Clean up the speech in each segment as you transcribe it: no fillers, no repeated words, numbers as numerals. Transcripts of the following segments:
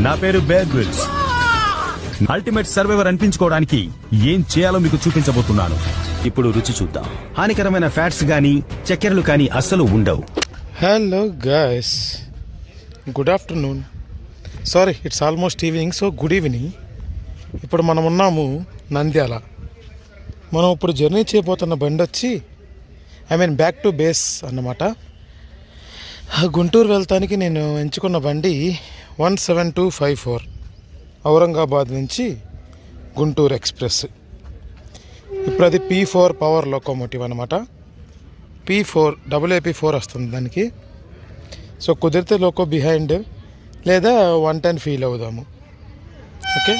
నా పేరు Bear Grylls. Ultimate survivor అనిపించుకోవడానికి ఏం చేయాలో మీకు చూపించబోతున్నాను. ఇప్పుడు రుచి చూద్దాం. హానికరమైన ఫ్యాట్స్ గానీ చక్కెరలు కానీ అస్సలు ఉండవు. Hello guys, good afternoon. Sorry, it's almost evening, so good evening. ఇప్పుడు మనం ఉన్నాము నంద్యాల. మనం ఇప్పుడు జర్నీ చేయబోతున్న బండి వచ్చి బ్యాక్ టు బేస్ అన్నమాట. గుంటూరు వెళ్తానికి నేను ఎంచుకున్న బండి 17254 ఔరంగాబాద్ నుంచి గుంటూరు ఎక్స్ప్రెస్. ఇప్పుడు అది P4 పవర్ లోకోమోటివ్ అనమాట. P4 AP4 వస్తుంది దానికి. సో కుదిరితే లోకో బిహైండ్ లేదా 110 ఫీల్ అవుదాము. ఓకే,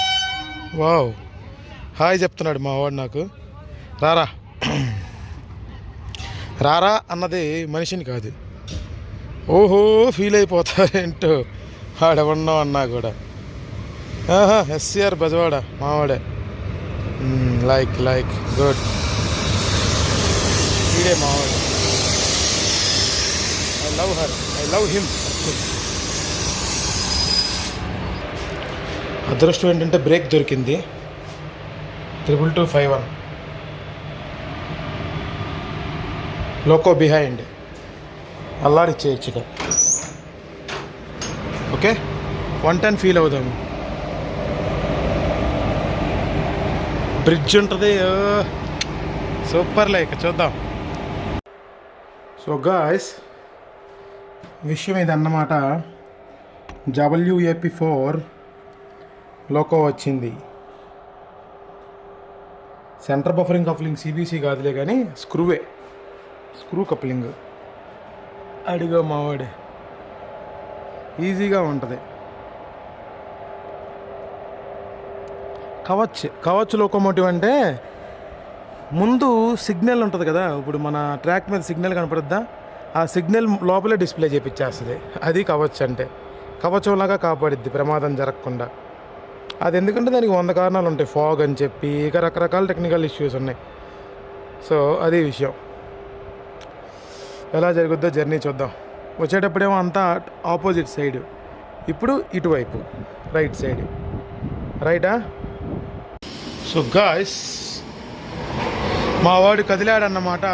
వావ్, హాయ్ చెప్తున్నాడు మా వాడు నాకు. రారా రారా అన్నది మనిషిని కాదు. ఓహో, ఫీల్ అయిపోతారేంటో ఆడవన్నో అన్నా కూడా. SCR బజవాడ మావాడే. లైక్ గుడ్, వీడే మావాడు. I love her, I love him. అదృష్టం ఏంటంటే బ్రేక్ దొరికింది. 2251 లోకో బిహైండ్ అల్లాడిచ్చేయచ్చుగా. ఓకే, 110 ఫీల్ అవుదాము. బ్రిడ్జ్ ఉంటుంది, సూపర్ లైక్ చూద్దాం. సో గాయ్స్, విషయం ఇదన్నమాట. WAP4 లోకో వచ్చింది. సెంటర్ బఫరింగ్ కప్లింగ్ CBC కాదులే కానీ స్క్రూ కప్లింగ్. అడిగో మావాడే, ఈజీగా ఉంటుంది. కవచ్ లోకోమోటివ్ అంటే ముందు సిగ్నల్ ఉంటుంది కదా. ఇప్పుడు మన ట్రాక్ మీద సిగ్నల్ కనపడుద్దా, ఆ సిగ్నల్ లోపలే డిస్ప్లే చేయించేస్తుంది. అది కవచ్ అంటే. కవచంలాగా కాపాడిద్ది ప్రమాదం జరగకుండా. అది ఎందుకంటే దానికి 100 కారణాలు ఉంటాయి. ఫాగ్ అని చెప్పి ఇక రకరకాల టెక్నికల్ ఇష్యూస్ ఉన్నాయి. సో అది విషయం. ఎలా జరుగుద్దో జర్నీ చూద్దాం. వచ్చేటప్పుడేమో అంతా ఆపోజిట్ సైడ్, ఇప్పుడు ఇటువైపు రైట్ సైడ్. రైటా? సో గాయ్స్, మా వాడు కదిలాడన్నమాట.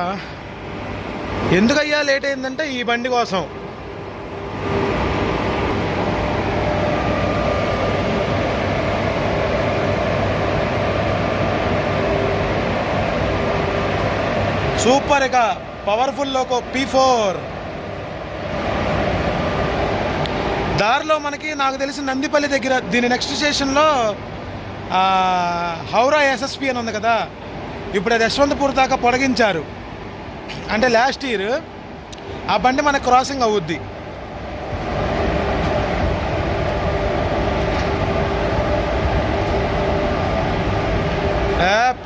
ఎందుకయ్యా లేట్ అయిందంటే ఈ బండి కోసం. సూపర్, ఇక పవర్ఫుల్ లోకో P4. దారిలో మనకి, నాకు తెలిసి నందిపల్లి దగ్గర దీని నెక్స్ట్ స్టేషన్లో హౌరా SSP అని ఉంది కదా. ఇప్పుడు అది యశ్వంతపూర్ దాకా పొడిగించారు. అంటే లాస్ట్ ఇయర్ ఆ బండి మనకు క్రాసింగ్ అవుద్ది.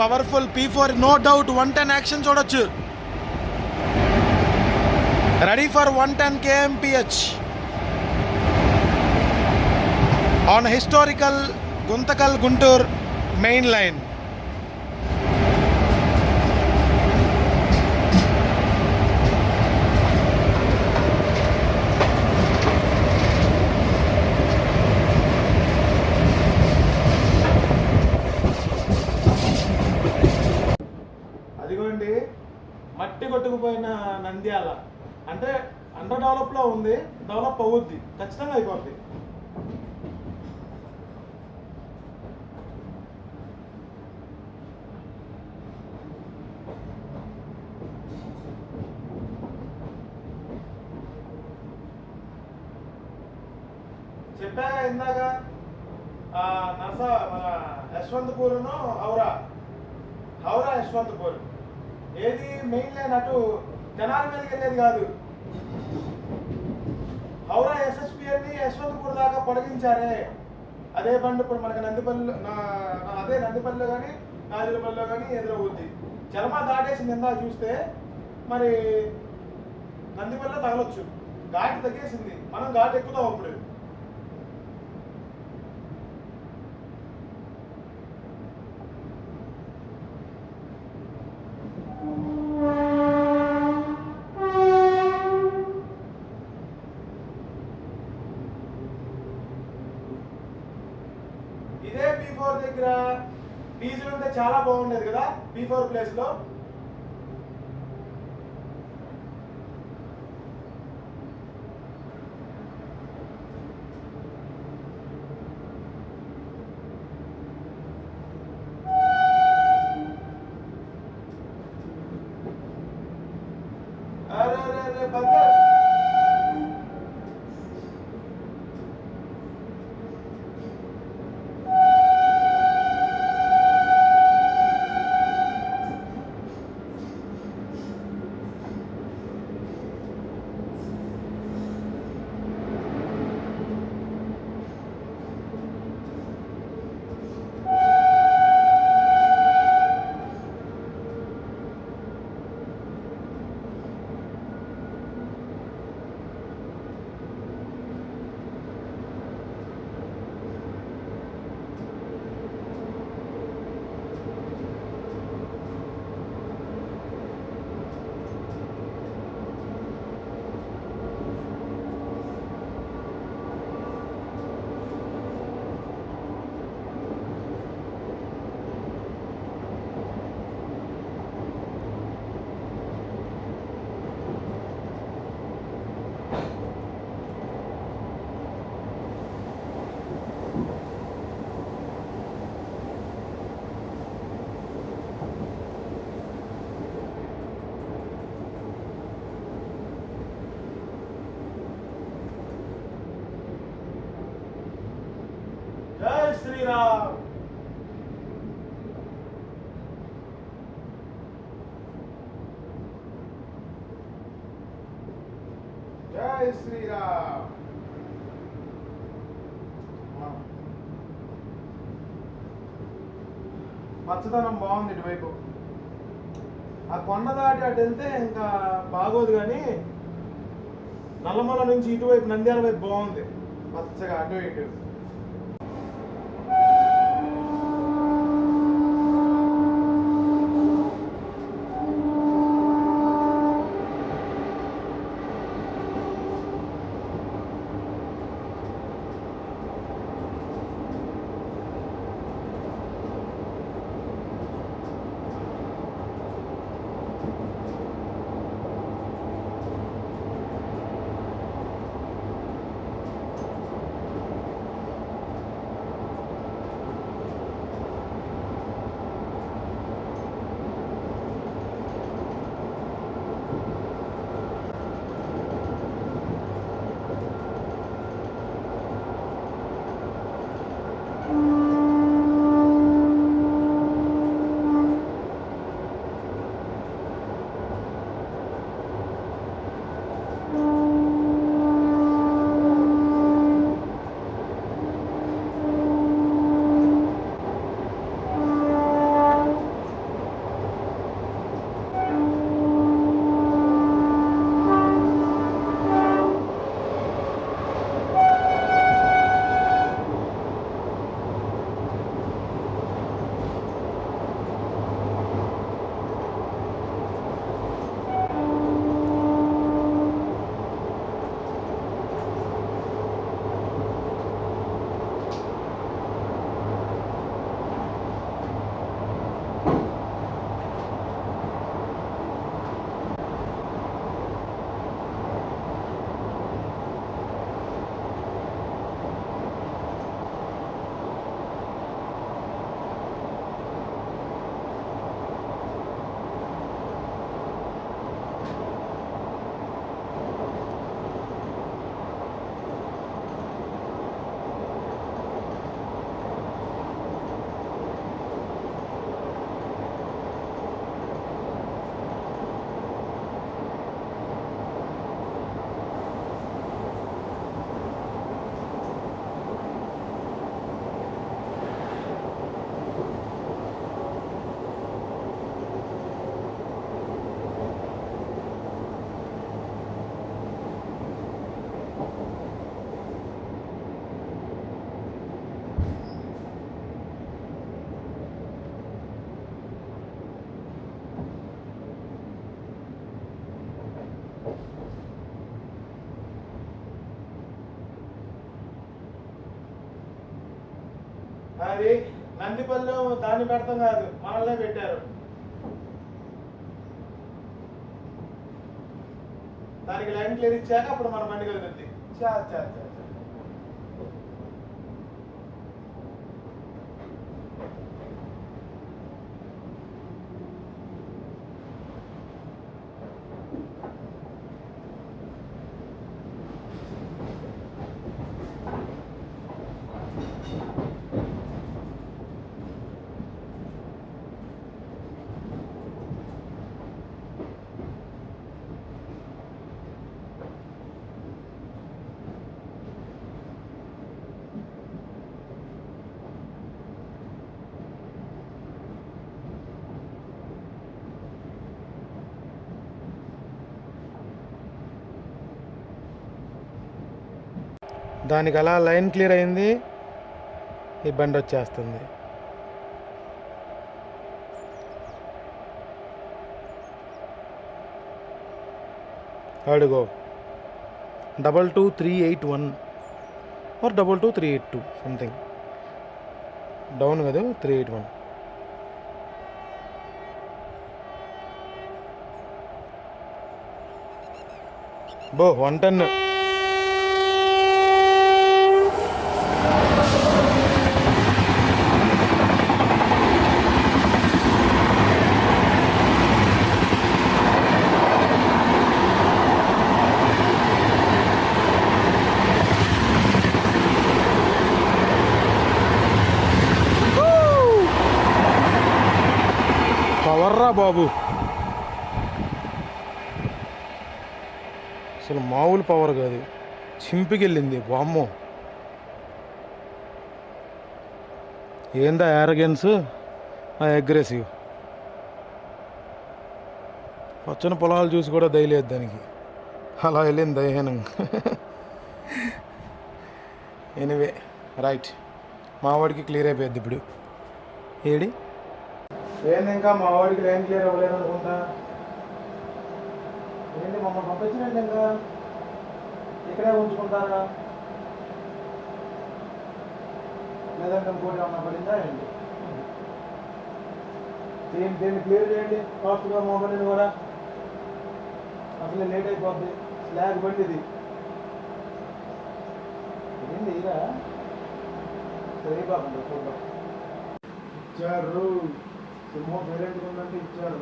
Powerful P4, no doubt. 110 action చూడొచ్చు. Ready for 110 kmph on historical Guntakal Guntur main line. అదిగోండి, మట్టి కొట్టుకుపోయిన నంద్యాల. అంటే అండర్ డెవలప్లో ఉంది, డెవలప్ అవుద్ది, ఖచ్చితంగా అయిపోద్ది. చెప్పాక ఇందాక మన యశ్వంతపూర్ను హౌరా యశ్వంతపూర్ ఏది మెయిన్ లైన్, అటు జనాల మీదకి వెళ్ళేది కాదు. హౌరా SSP అని యశ్వంతపూర్ దాకా పొడిగించారే, అదే బండి ఇప్పుడు మనకి నందిపల్లిలో కానీ నాజులపల్లిలో కానీ ఎదురవుద్ది. చలమా దాటేసింది ఇందా చూస్తే, మరి నందిపల్లిలో తగలొచ్చు. ఘాటు తగ్గేసింది, మనం ఘాటు ఎక్కుతాం అప్పుడు. ఇదే B4 దగ్గర డీజిల్ ఉంటే చాలా బాగుండేది కదా, B4 ప్లేస్ లో. అరే అరే అరే బందర్. జై శ్రీరామ్. జై శ్రీరామ్. పచ్చదనం బాగుంది ఇటువైపు. ఆ కొండ దాటి అటు వెళ్తే ఇంకా బాగోదు, కానీ నల్లమల నుంచి ఇటువైపు నంద్యాల వైపు బాగుంది పచ్చగా అటు ఇటు. అది నందిపల్లి దాన్ని పెడతాం కాదు, మనల్నే పెట్టారు. దానికి లైన్ క్లియర్ ఇచ్చాక అప్పుడు మన బండి కలుగుద్ది. చా చా చా చా. దానికి అలా లైన్ క్లియర్ అయింది, ఈ బండి వచ్చేస్తుంది. అడుగో 22381 ఆర్ 22382 సంథింగ్ డౌన్ కదా, 381. బో 110. పవర్రా బాబు, అసలు మామూలు పవర్ కాదు, చింపికెళ్ళింది. వామ్మో, ఏందా యారగెన్స్, అగ్రెసివ్. పచ్చని పొలాలు చూసి కూడా దయలేదు దానికి, అలా వెళ్ళింది దయహీనంగా. ఎనివే రైట్, మావాడికి క్లియర్ అయిపోయింది ఇప్పుడు. ఏడి ఏంది ఇంకా మా వాడికి లైన్ క్లియర్ అవ్వలేదు అనుకుంటా. ఏంటి మమ్మల్ని పంపించినండి, ఇంకా ఇక్కడే ఉంచుకుంటారా లేదంటే ఇంకోటి ఏమన్నా పడిందా ఏంటి? దీన్ని క్లియర్ చేయండి ఫాస్ట్గా, మొబైల్ని కూడా. అసలు లేట్ అయిపోద్ది, స్లాగ్ బండి ఇది. ఏంటి ఇలా సరే కాకుండా చూద్దాం. ఇచ్చారు సింహం పేరెంట్గా ఉందంటే ఇచ్చారు.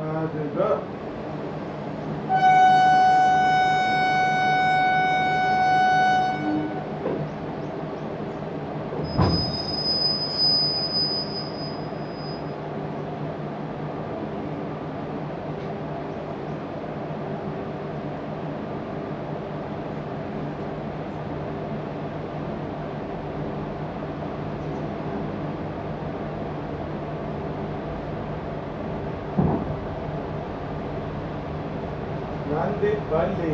అదిగో నందిపల్లి.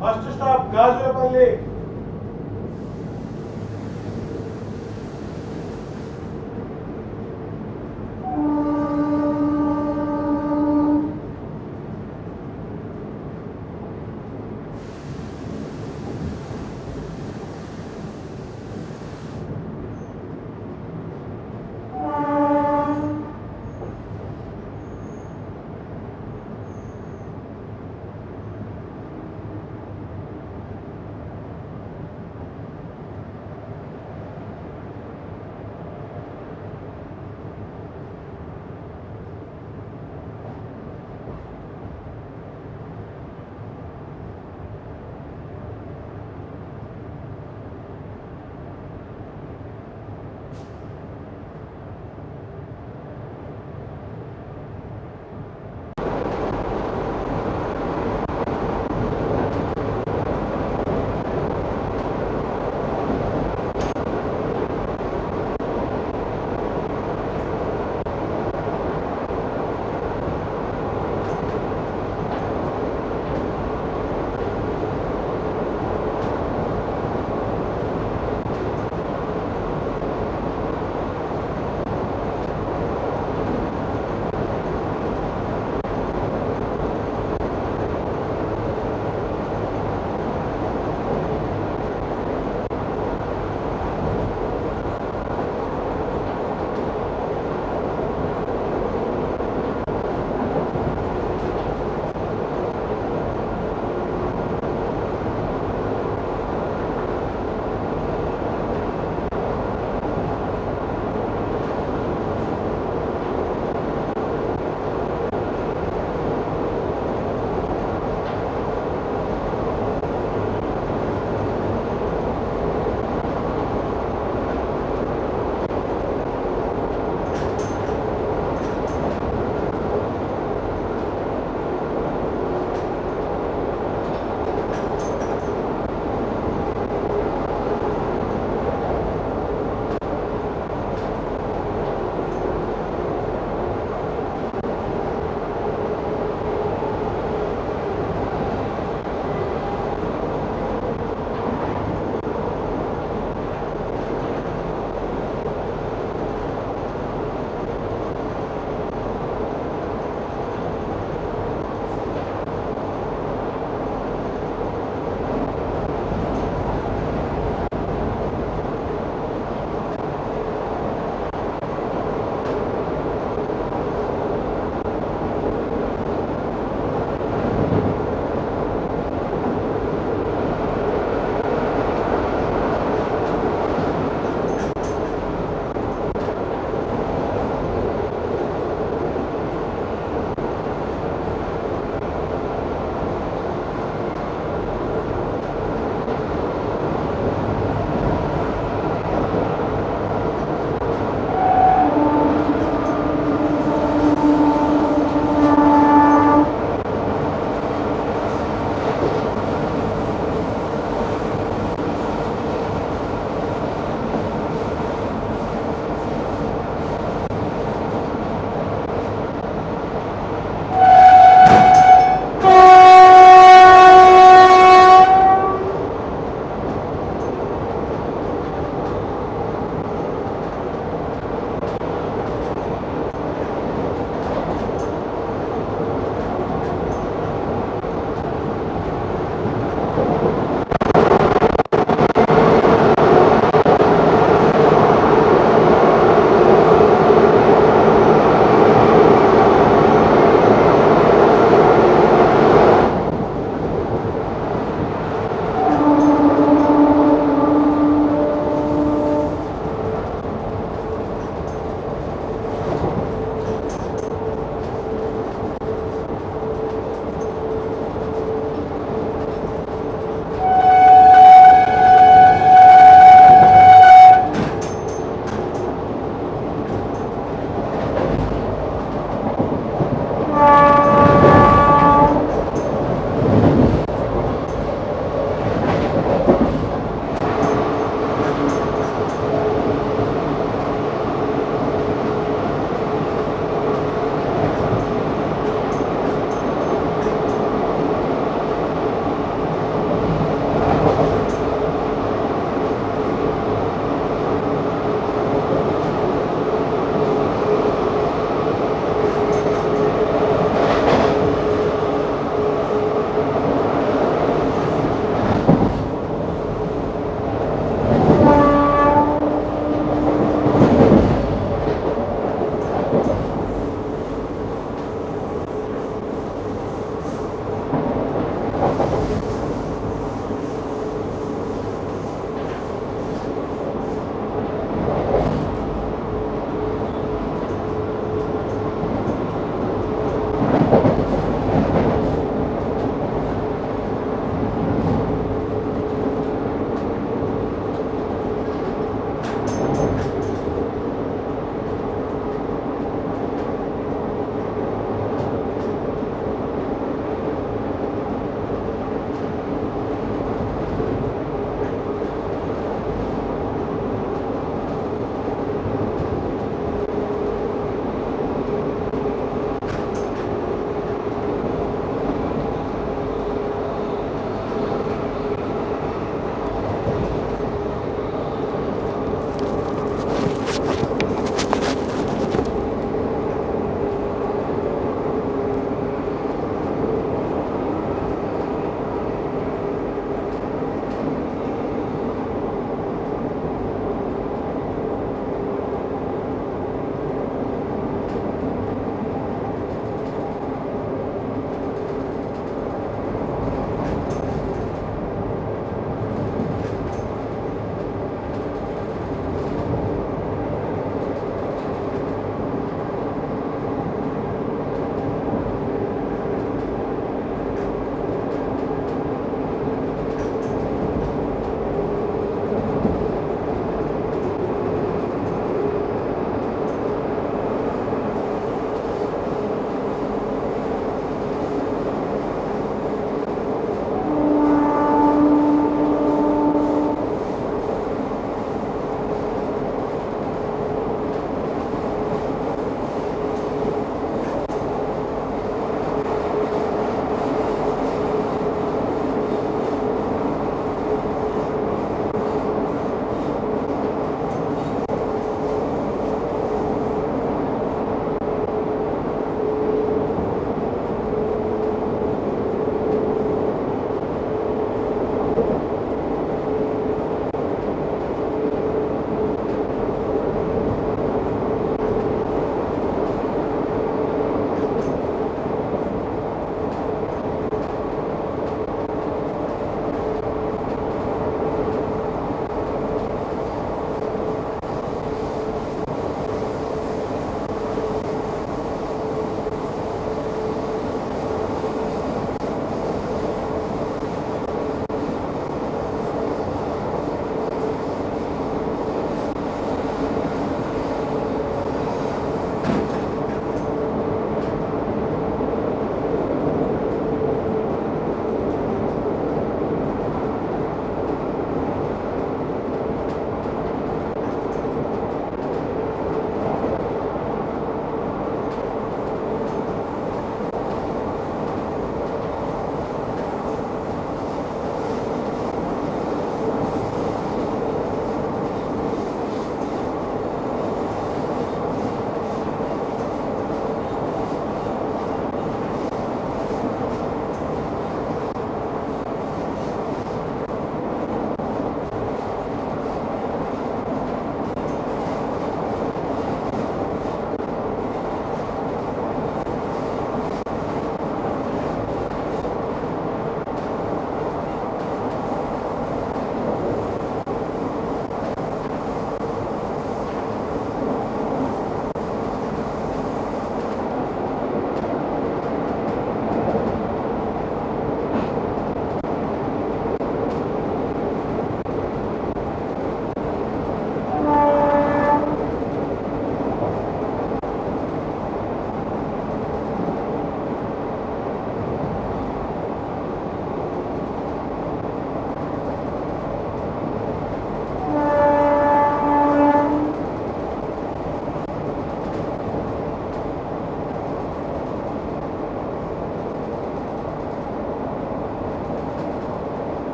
First stop Gajulapalli.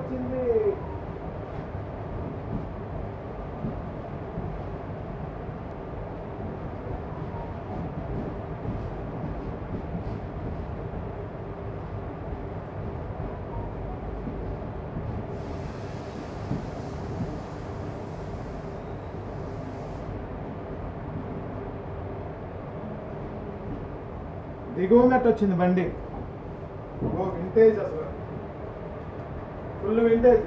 వచ్చింది. దిగువన్నట్టు వచ్చింది బండి. ఓ వింటేజ్, అసలు full vintage.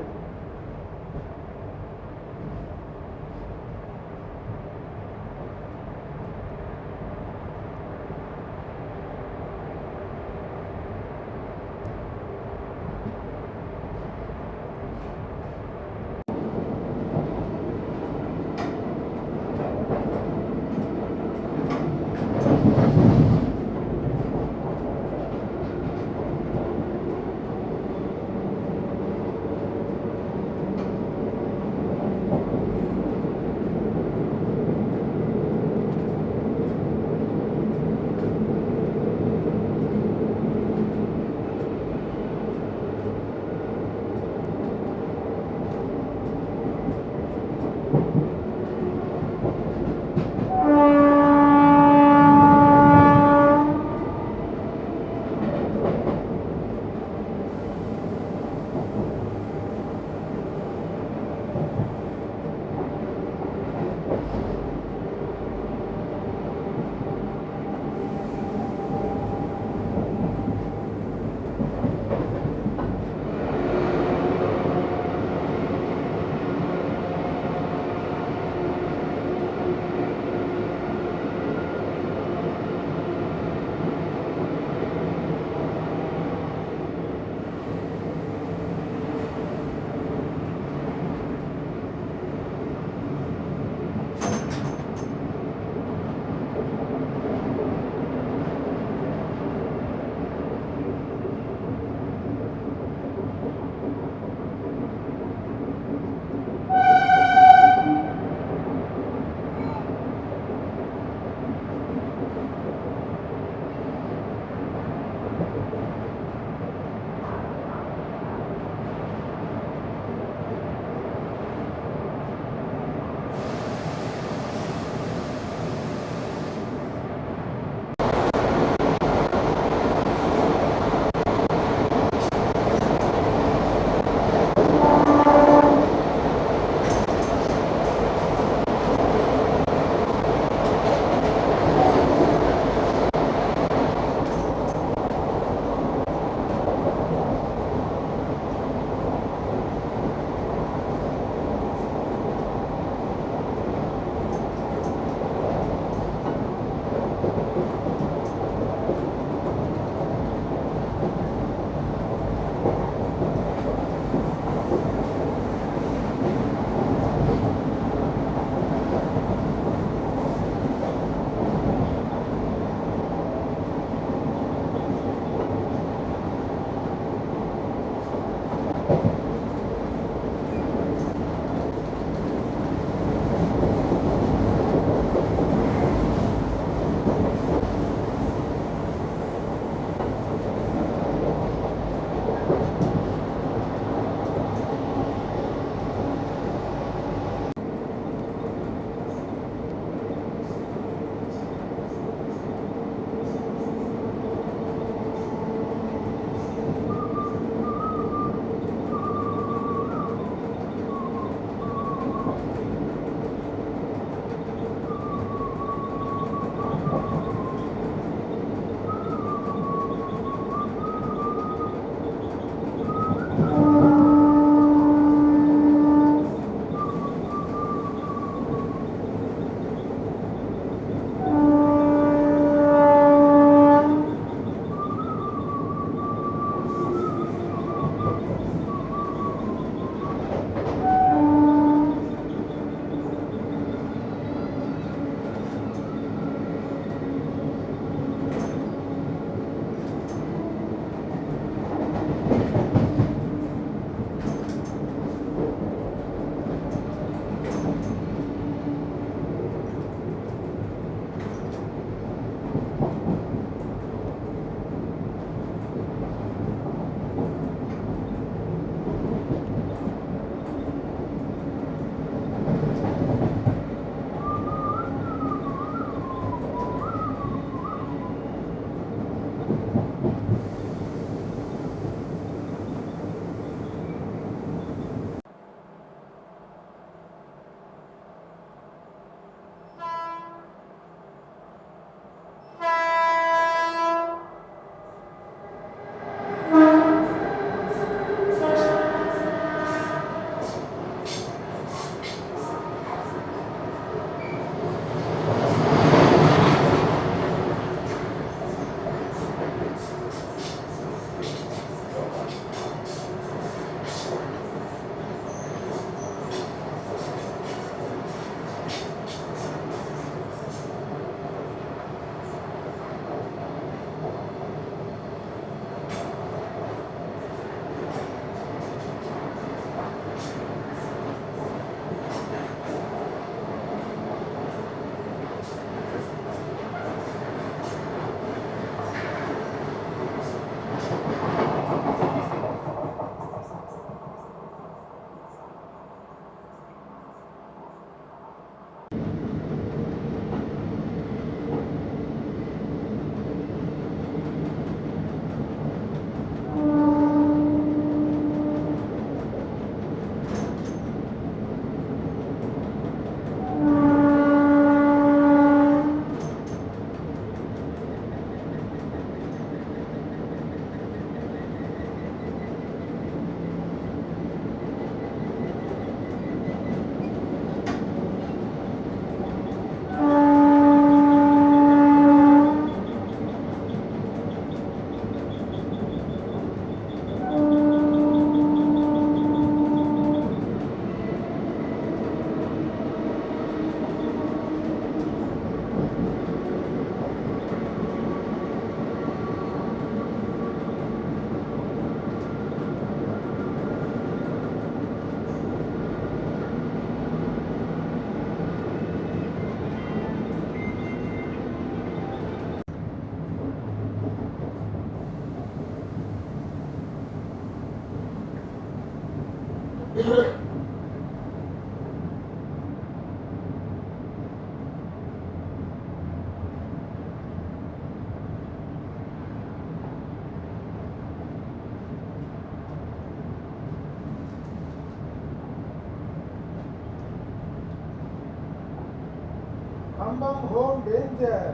Khammam home danger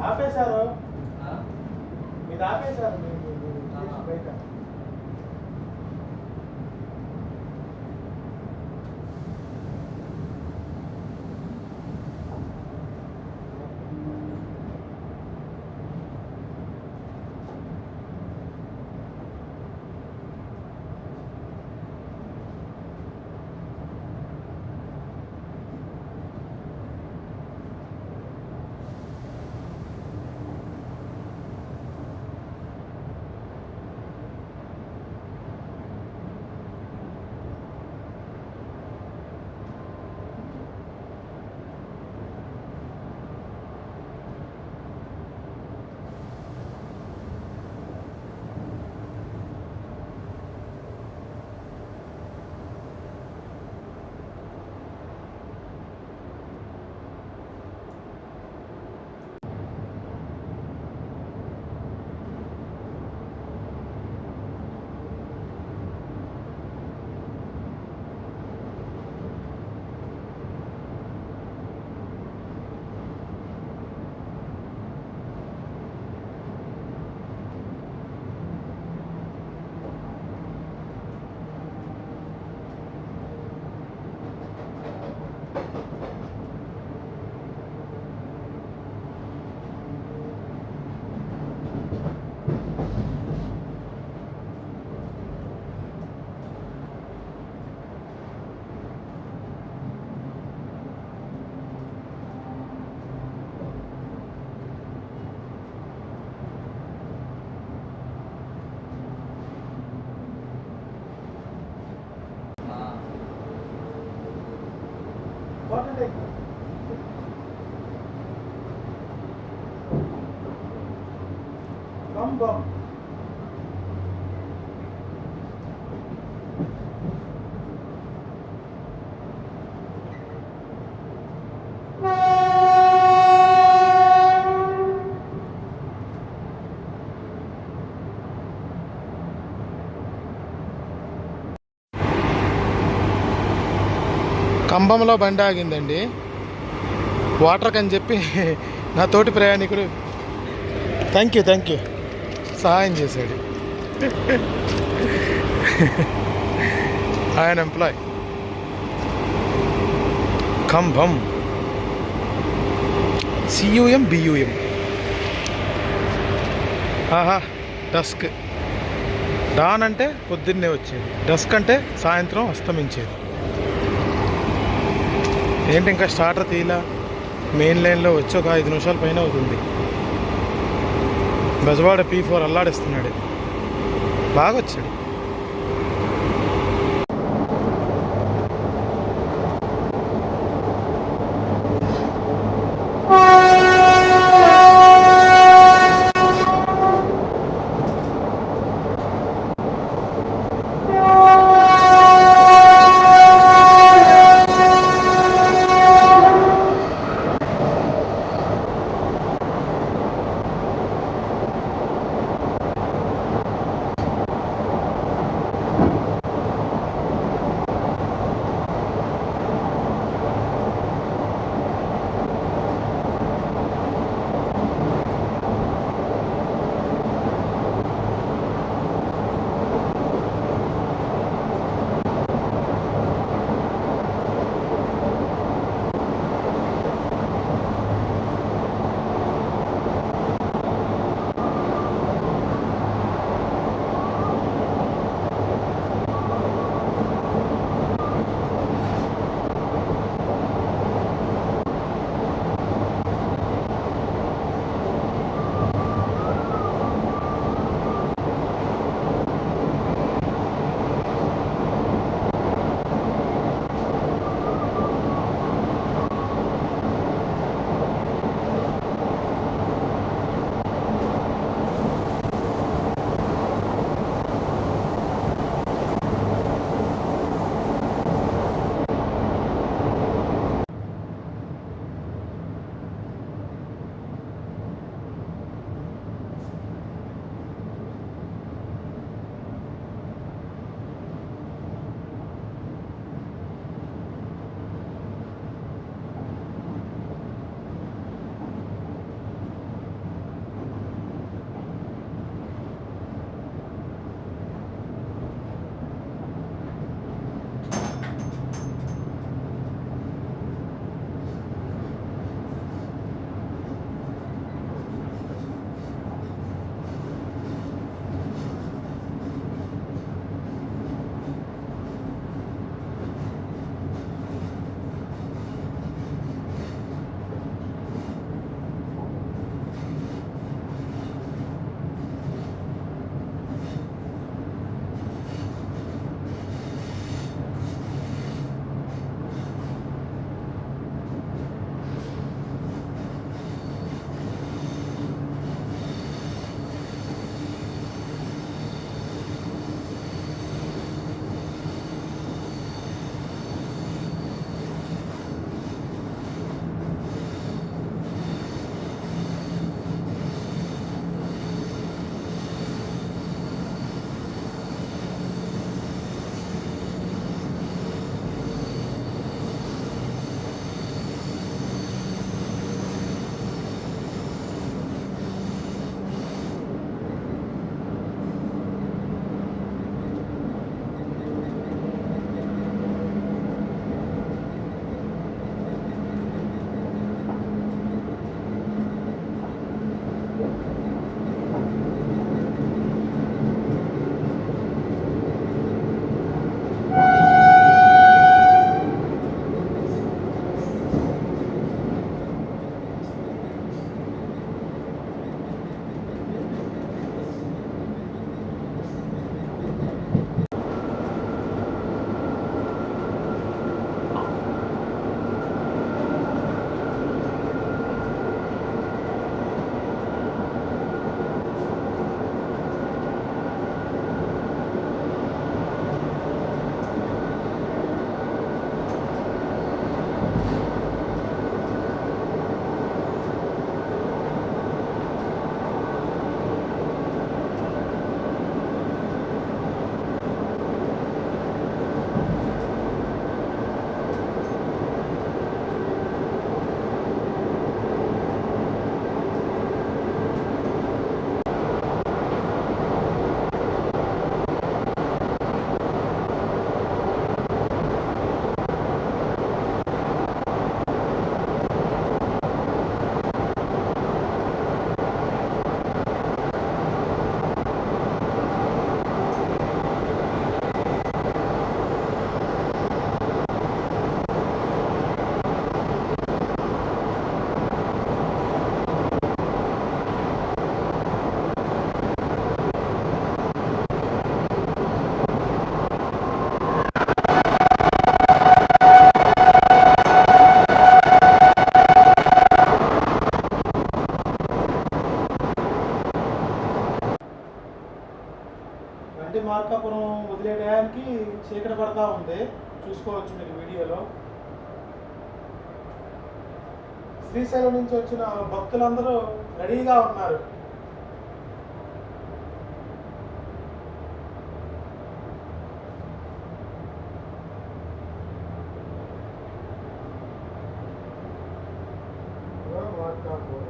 ఆపేశారు, మీరు ఆపేశారు బయట. ఖమ్మం కంబంలో బండి ఆగిందండి. వాటర్ అని చెప్పి నా తోటి ప్రయాణికుడు థ్యాంక్ యూ సహాయం చేశాడు. ఆయన ఎంప్లాయ్. కంబం CUM BUM. ఆహా, డస్క్. డాన్ అంటే పొద్దున్నే వచ్చేది, డస్క్ అంటే సాయంత్రం అస్తమించేది. ఏంటి ఇంకా స్టార్టర్ తీలా? మెయిన్ లైన్లో వచ్చి ఒక 5 నిమిషాల పైన అవుతుంది. బెజవాడ P4 అల్లాడిస్తున్నాడు. బాగా వచ్చాడు. మార్కాపురం వదిలే టయానికి చీకటి పడతా ఉంది, చూసుకోవచ్చు మీరు వీడియోలో. శ్రీశైలం నుంచి వచ్చిన భక్తులందరూ రెడీగా ఉన్నారు. మార్కాపురం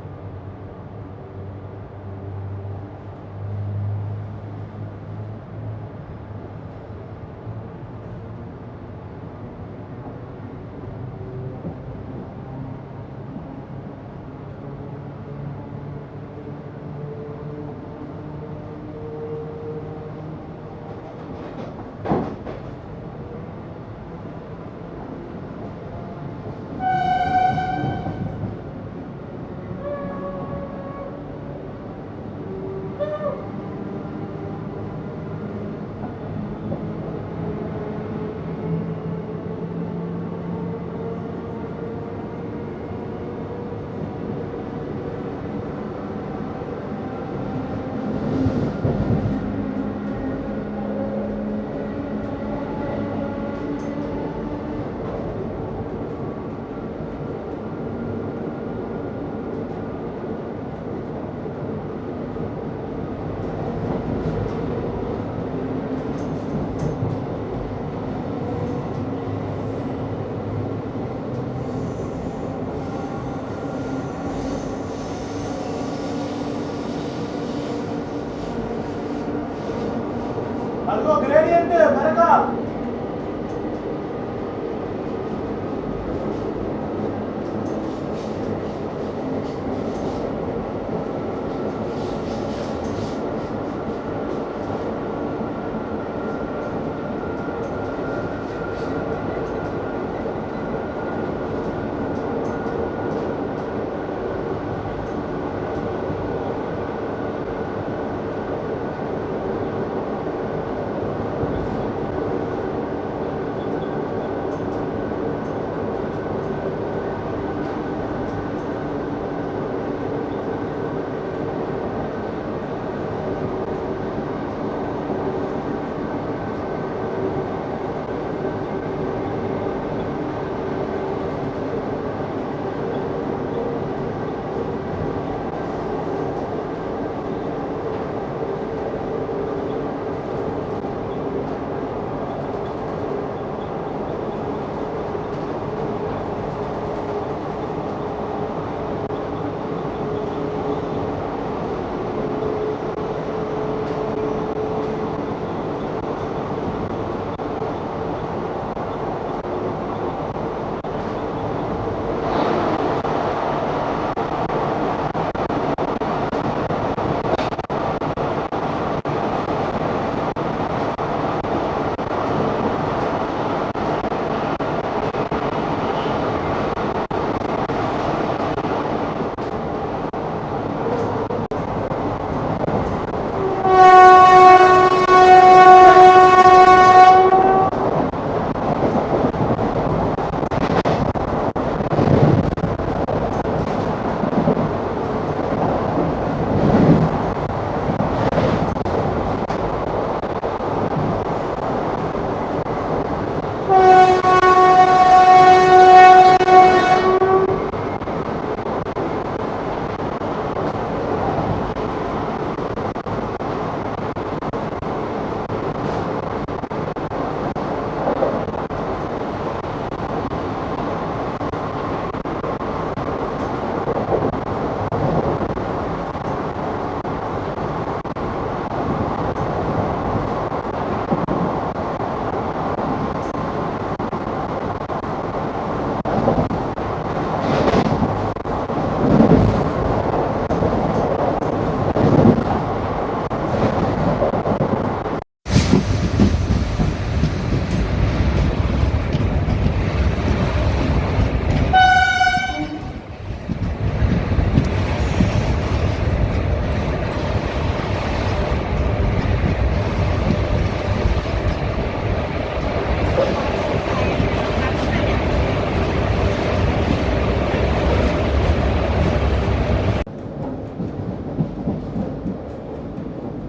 అదిగో గ్రేడియంట్ మెరక.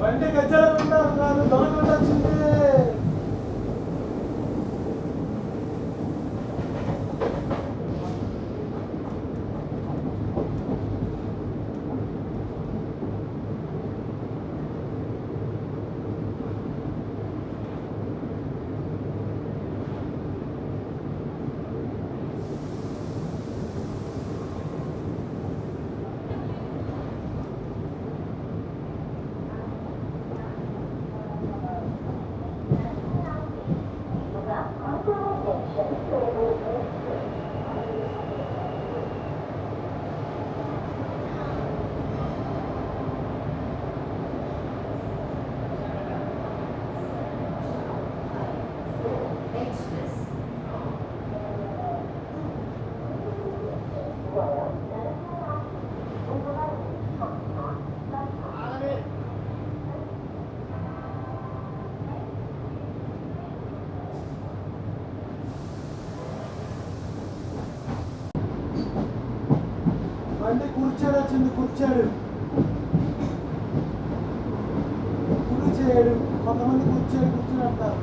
బండి గజ్జల కాదు దొంగ వచ్చింది. అంటే కూర్చోడు వచ్చింది, కూర్చోడు కూర్చోడు, కొంతమంది కూర్చొని అంటారు.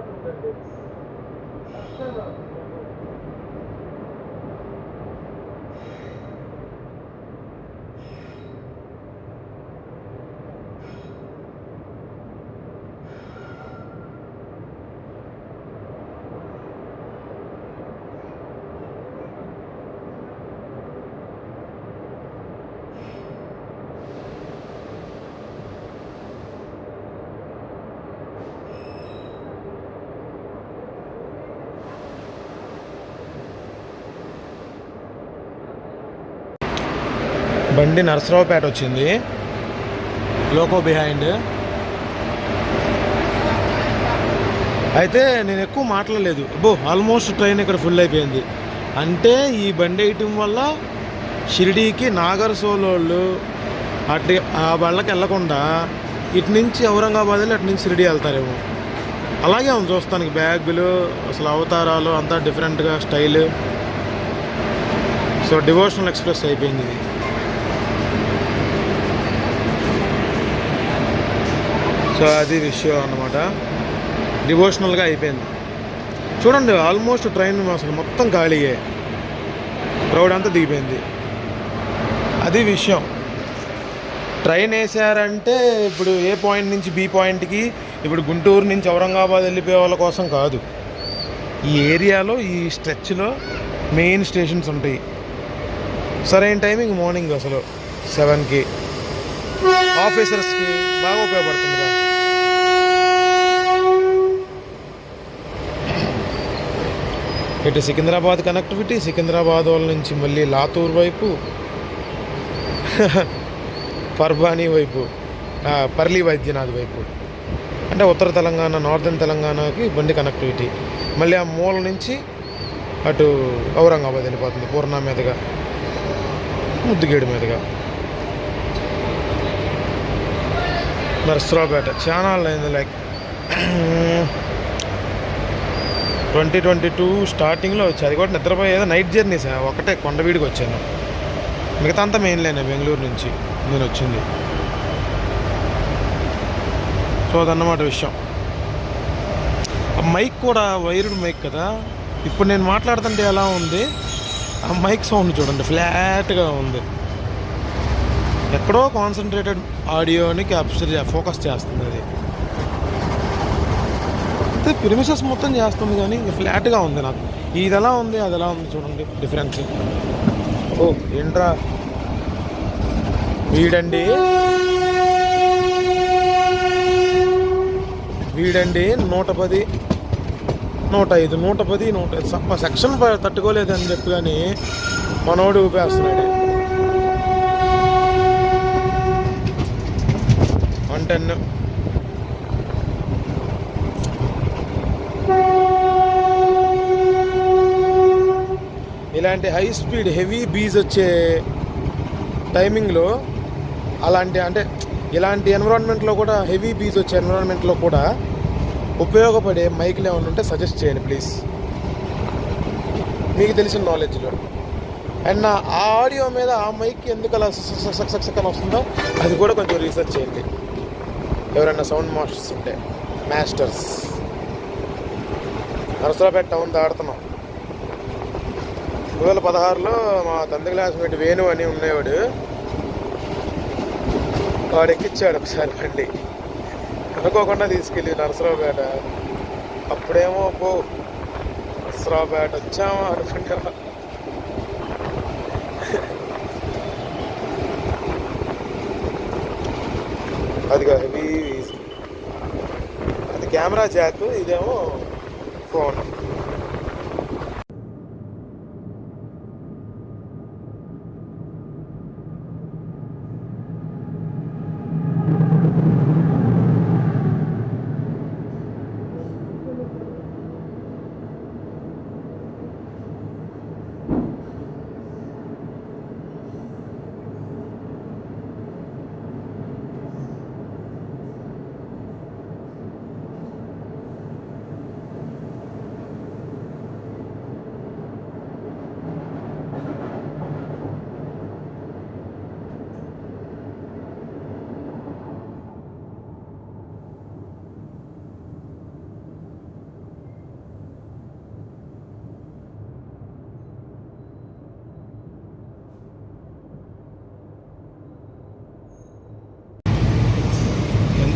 అవుతుందండి. బండి నరసరావుపేట వచ్చింది, లోకో బిహైండ్. అయితే నేను ఎక్కువ మాట్లాడలేదు. ఆల్మోస్ట్ ట్రైన్ ఇక్కడ ఫుల్ అయిపోయింది. అంటే ఈ బండి వేయటం వల్ల షిరిడీకి నాగర్ సోలోళ్ళు అటు ఆ బళ్ళకి వెళ్ళకుండా ఇటు నుంచి ఔరంగాబాద్ వెళ్ళి అటు నుంచి షిరిడీ వెళ్తారేమో. అలాగే ఉంది చూస్తానికి, బ్యాగులు అసలు అవతారాలు అంతా డిఫరెంట్గా స్టైల్. సో డివోషనల్ ఎక్స్ప్రెస్ అయిపోయింది ఇది. సో అది విషయం అన్నమాట, డివోషనల్గా అయిపోయింది. చూడండి ఆల్మోస్ట్ ట్రైన్ అసలు మొత్తం ఖాళీయే, క్రౌడ్ అంతా దిగిపోయింది. అది విషయం. ట్రైన్ వేసారంటే ఇప్పుడు ఏ పాయింట్ నుంచి బి పాయింట్కి, ఇప్పుడు గుంటూరు నుంచి ఔరంగాబాద్ వెళ్ళిపోయే వాళ్ళ కోసం కాదు. ఈ ఏరియాలో ఈ స్ట్రెచ్లో మెయిన్ స్టేషన్స్ ఉంటాయి. సరైన టైమింగ్ మార్నింగ్ అసలు 7కి ఆఫీసర్స్కి బాగా ఉపయోగపడుతుంది కదా. ఇటు సికింద్రాబాద్ కనెక్టివిటీ, సికింద్రాబాద్ వాళ్ళ నుంచి మళ్ళీ లాతూర్ వైపు, పర్బానీ వైపు, పర్లీ వైద్యనాథ్ వైపు, అంటే ఉత్తర తెలంగాణ నార్దర్న్ తెలంగాణకి బండి కనెక్టివిటీ. మళ్ళీ ఆ మూల నుంచి అటు ఔరంగాబాద్ వెళ్ళిపోతుంది, పూర్ణ మీదుగా, ముద్దుగేడు మీదుగా. నరసరావుపేట చాలా అయింది, లైక్ 2022 స్టార్టింగ్లో వచ్చి, అది కూడా నిద్రపోయేదో నైట్ జర్నీస్ ఒకటే కొండవీడికి వచ్చాను. మిగతా అంతా మెయిన్ లైన్ బెంగళూరు నుంచి నేను వచ్చింది. సో అదన్నమాట విషయం. ఆ మైక్ కూడా వైర్డ్ మైక్ కదా, ఇప్పుడు నేను మాట్లాడుతుంటే ఎలా ఉంది, ఆ మైక్ సౌండ్ చూడండి ఫ్లాట్గా ఉంది. ఎక్కడో కాన్సన్ట్రేటెడ్ ఆడియోని ఫోకస్ చేస్తుంది అది. అయితే ప్రిమిసెస్ మొత్తం చేస్తుంది కానీ ఫ్లాట్గా ఉంది నాకు. ఇది ఎలా ఉంది అది ఎలా ఉంది చూడండి డిఫరెన్స్. ఓ ఏంట్రా వీడండి 110, 105, 110, 105 సెక్షన్ తట్టుకోలేదని చెప్పి కానీ మనోడు ఊపేస్తున్నాడు. 110. ఇలాంటి హై స్పీడ్ హెవీ బీజ్ వచ్చే టైమింగ్లో అలాంటి, అంటే ఇలాంటి ఎన్విరాన్మెంట్లో కూడా, హెవీ బీజ్ వచ్చే ఎన్విరాన్మెంట్లో కూడా ఉపయోగపడే మైక్లు ఏమైనా ఉంటే సజెస్ట్ చేయండి ప్లీజ్, మీకు తెలిసిన నాలెడ్జ్లో. అండ్ నా ఆ ఆడియో మీద ఆ మైక్ ఎందుకు అలా సక్సెస్ వస్తుందో అది కూడా కొంచెం రీసెర్చ్ చేయండి, ఎవరైనా సౌండ్ మాస్టర్స్ ఉంటే. మాస్టర్స్ నరసరావుపేట టౌన్ దాడుతున్నాం. 2016లో మా తండ్రి క్లాస్మేట్ వేణు అని ఉండేవాడు, వాడు ఎక్కిచ్చాడు ఒకసారి బండి, అనుకోకుండా తీసుకెళ్ళి నరసరావుపేట. అప్పుడేమో నరసరావుపేట వచ్చామా అనుకుంటా. అదిగా హెవీ, అది కెమెరా జాక్, ఇదేమో ఫోన్.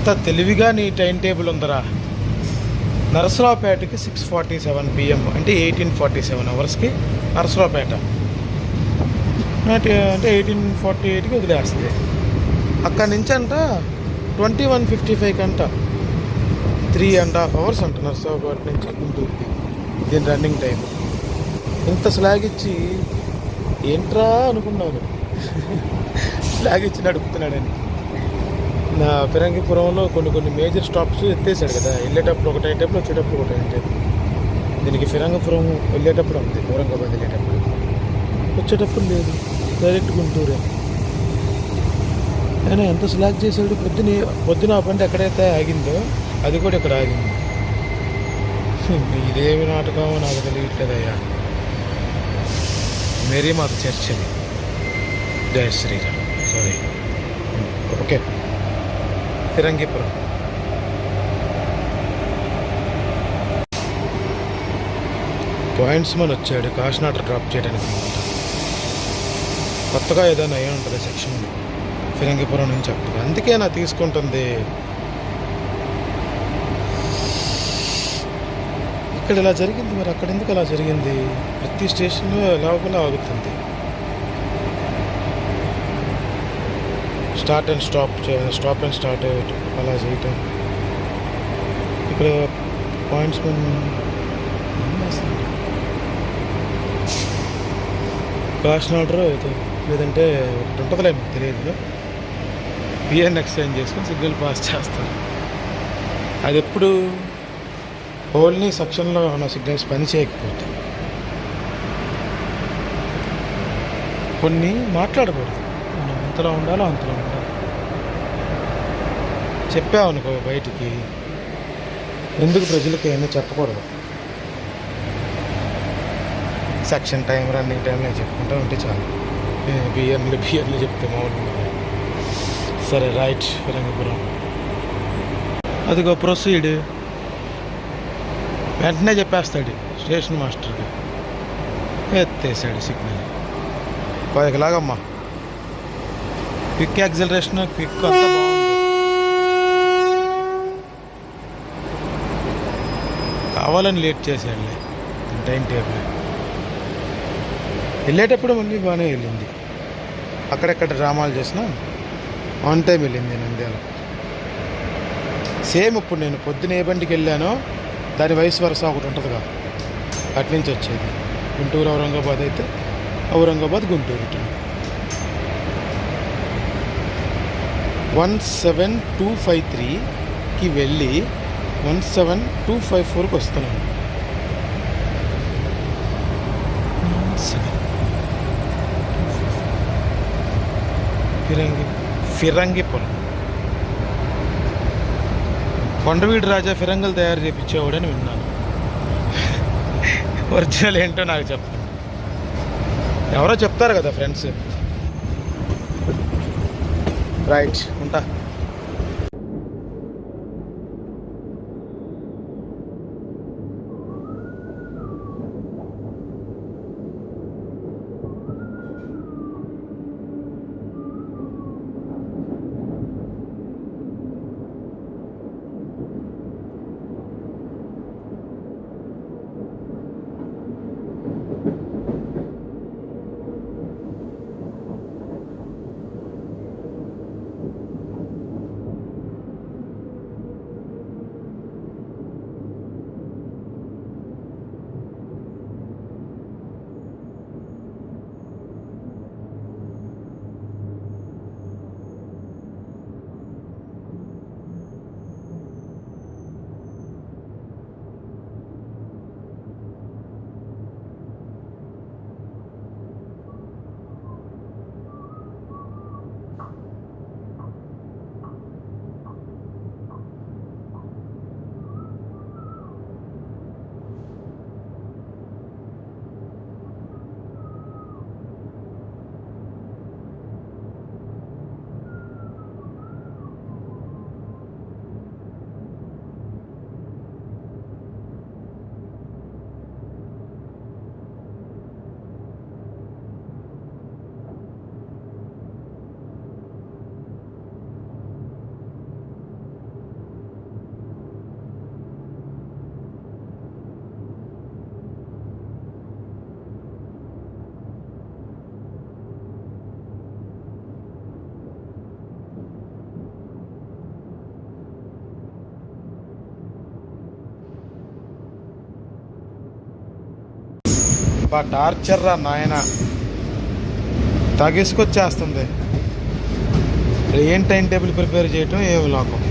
ఎంత తెలివిగా నీ టైం టేబుల్ ఉందరా. నరసరావుపేటకి 6:47 PM, అంటే 1847 అవర్స్కి నరసరావుపేట. అంటే 1848కి వదిలేస్తుంది. అక్కడి నుంచి అంట 21:55 అంట 3.5 hours అంట నరసరావుపేట నుంచి గుంటూరుకి దీని రన్నింగ్ టైం. ఇంత స్లాగ్ ఇచ్చి ఏంట్రా అనుకున్నాను. స్లాగ్ ఇచ్చి నడుపుతున్నాడని. నా ఫిరంగిపురంలో కొన్ని మేజర్ స్టాప్స్ ఎత్తేసాడు కదా. వెళ్ళేటప్పుడు ఒక టైం టేబుల్, వచ్చేటప్పుడు ఒక టైం టేబుల్. దీనికి ఫిరంగిపురం వెళ్ళేటప్పుడు ఉంది, ఔరంగాబాద్ వెళ్ళేటప్పుడు. వచ్చేటప్పుడు లేదు, డైరెక్ట్ గుంటూరే. ఆయన ఎంత స్లాగ్ చేశాడు. పొద్దున ఆ బండి ఎక్కడైతే ఆగిందో అది కూడా ఇక్కడ ఆగింది. ఇదేమి నాటకమో నాకు తెలియట్లేదయ్యా. మేరీ మాత చర్చ్ అది. జయ Shriram. Sorry, okay. Phirangipuram. Points మన వచ్చాడు కాశీనాట డ్రాప్ చేయడానికి అనమాట. కొత్తగా ఏదైనా అయ్యి ఉంటుంది సెక్షన్ ఫిరంగిపురం నుంచి అప్పుడు. అందుకే నా తీసుకుంటుంది. ఇక్కడ ఇలా జరిగింది, మరి అక్కడ ఎందుకు అలా జరిగింది? ప్రతి స్టేషన్లో ఎలాగోలా ఆగుతుంది. Start and stop and start అలా చేయటం. ఇక్కడ పాయింట్స్ ఏం చేస్తుంది? కాషన్ ఆర్డర్ ఏదో లేదంటే ఒకటి ఉంటుందిలే, మీకు తెలియదు. పిఎన్ ఎక్స్చేంజ్ చేసుకొని సిగ్నల్ పాస్ చేస్తారు. అది ఎప్పుడు ఓన్లీ సెక్షన్లో ఉన్న సిగ్నల్స్ పని చేయకపోతే. కొన్ని మాట్లాడకూడదు, మనం ఎంతలో ఉండాలో అంతలో ఉండాలి. చెప్పామనుకో బయటికి, ఎందుకు ప్రజలకి ఏమైనా చెప్పకూడదు. సెక్షన్ టైం, రన్నింగ్ టైం నేను చెప్పుకుంటా ఉంటే చాలు. బియర్లు చెప్తే మామూలు. సరే, రైట్. ఫిరంగిపురం అదిగో ప్రొసీడ్. వెంటనే చెప్పేస్తాడు స్టేషన్ మాస్టర్కి. ఎత్తేసాడు సిగ్నల్. పైకిలాగమ్మా. క్విక్ యాక్సిలరేషన్, క్విక్ అంతా బాగుంది. కావాలని లేట్ చేశాడులే టైం టేబుల్. వెళ్ళేటప్పుడు మళ్ళీ బాగానే వెళ్ళింది. అక్కడెక్కడ డ్రామాలు చేసినా ఆన్ టైం వెళ్ళింది నంద్యాల. సేమ్ ఇప్పుడు నేను పొద్దున ఏ బండికి వెళ్ళానో దాని వయసు వరుస ఒకటి ఉంటుందిగా, అటు నుంచి వచ్చేది. గుంటూరు ఔరంగాబాద్ అయితే ఔరంగాబాద్ గుంటూరు. 17253కి వెళ్ళి 17254కి వస్తున్నాను. ఫిరంగిపురం. కొండవీడు రాజా ఫిరంగులు తయారు చేయించేవాడని విన్నాను. ఒరిజినల్ ఏంటో నాకు చెప్పండి. ఎవరో చెప్తారు కదా ఫ్రెండ్స్. రైట్, ఉంటా. టార్చర్ రా నాయన, తగేసుకొచ్చేస్తుంది. ఏం టైం టేబుల్ ప్రిపేర్ చేయటం ఏమి లోకం.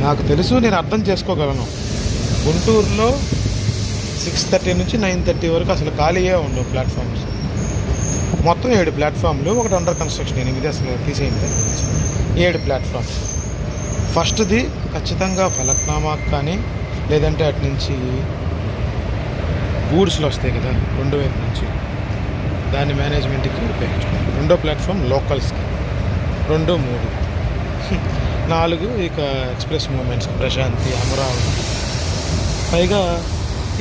నాకు తెలుసు, నేను అర్థం చేసుకోగలను. గుంటూరులో 6:30 నుంచి 9:30 వరకు అసలు ఖాళీయే ఉండవు ప్లాట్ఫామ్స్. మొత్తం 7 ప్లాట్ఫామ్లు, ఒకటి అండర్ కన్స్ట్రక్షన్. 8 అసలు తీసేయండి. 7 ప్లాట్ఫామ్స్. ఫస్ట్ది ఖచ్చితంగా ఫలక్నామాకి కానీ, లేదంటే అటు నుంచి గూడ్స్లు వస్తాయి కదా రెండు వైపు నుంచి, దాని మేనేజ్మెంట్కి ఉపయోగించుకోవాలి. రెండో ప్లాట్ఫామ్ లోకల్స్కి, 2, 3, 4 ఇక ఎక్స్ప్రెస్ మూమెంట్స్కి, ప్రశాంతి, అమరావతి. పైగా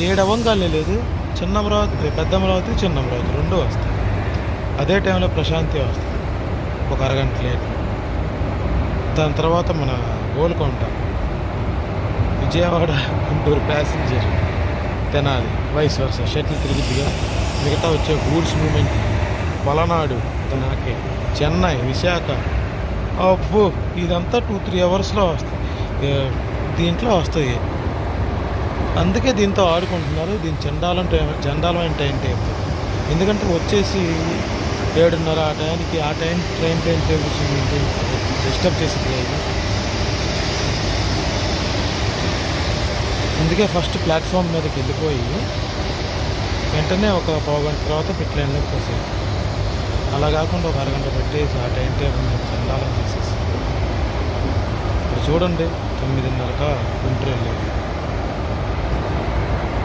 7 అవంగాలే లేదు, చిన్న అమరావతి, పెద్ద అమరావతి, చిన్న అమరావతి 2 వస్తాయి. అదే టైంలో ప్రశాంతి వస్తుంది, ఒక అరగంట లేట్. దాని తర్వాత మన Golconda, Vijayawada, Guntur passenger, Tenali, vice versa, shuttle తిరిగిద్దిగా. మిగతా వచ్చే గూడ్స్ మూమెంట్ పలనాడు, తెనాకే, చెన్నై, విశాఖ. అబ్బో, ఇదంతా 2-3 అవర్స్లో వస్తుంది, దీంట్లో వస్తాయి. అందుకే దీంతో ఆడుకుంటున్నారు. దీని చండాలమైన టైం టేబుల్. ఎందుకంటే వచ్చేసి 7:30 ఆ టైంకి, ఆ ట్రైన్ టేబుల్స్ డిస్టర్బ్ చేసేది లేదు. అందుకే ఫస్ట్ ప్లాట్ఫామ్ మీదకి వెళ్ళిపోయి వెంటనే ఒక పావుగంట తర్వాత పిట్ లైన్లోకి వస్తాయి. అలా కాకుండా ఒక అరగంట పెట్టేసి ఆ టైం టేబుల్ మీద చండాలం చేసేసి. ఇప్పుడు చూడండి, 9:30కా గుంటూరు వెళ్ళేది,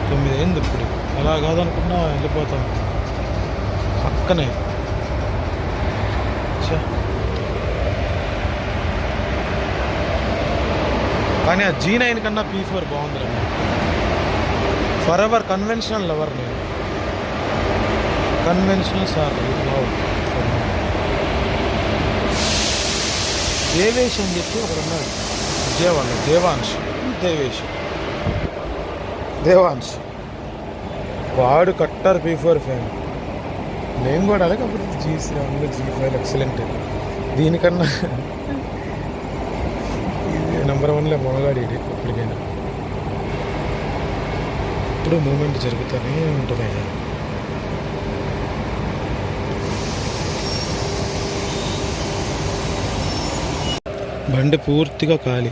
9 అయింది. ఇప్పుడు అలా కాదనుకున్నా వెళ్ళిపోతాం పక్కనే. కానీ ఆ G9 కన్నా P4 బాగుంది రండి. ఫర్ ఎవర్ కన్వెన్షనల్ లవర్ నేను. కన్వెన్షనల్ సార్ దేవేష్ అని చెప్పి ఒకడు ఉన్నాడు విజయవాడ, దేవాంశ్. వాడు కట్టర్ P4 ఫ్యాన్. నేను కూడా అలాగే. అప్పుడు G7, G5 ఎక్సలెంట్. దీనికన్నా ఇది నెంబర్ 1లో మొనగాడి ఎప్పటికైనా. ఇప్పుడు మూమెంట్ జరుగుతూనే ఉంటుంది. బండి పూర్తిగా ఖాళీ,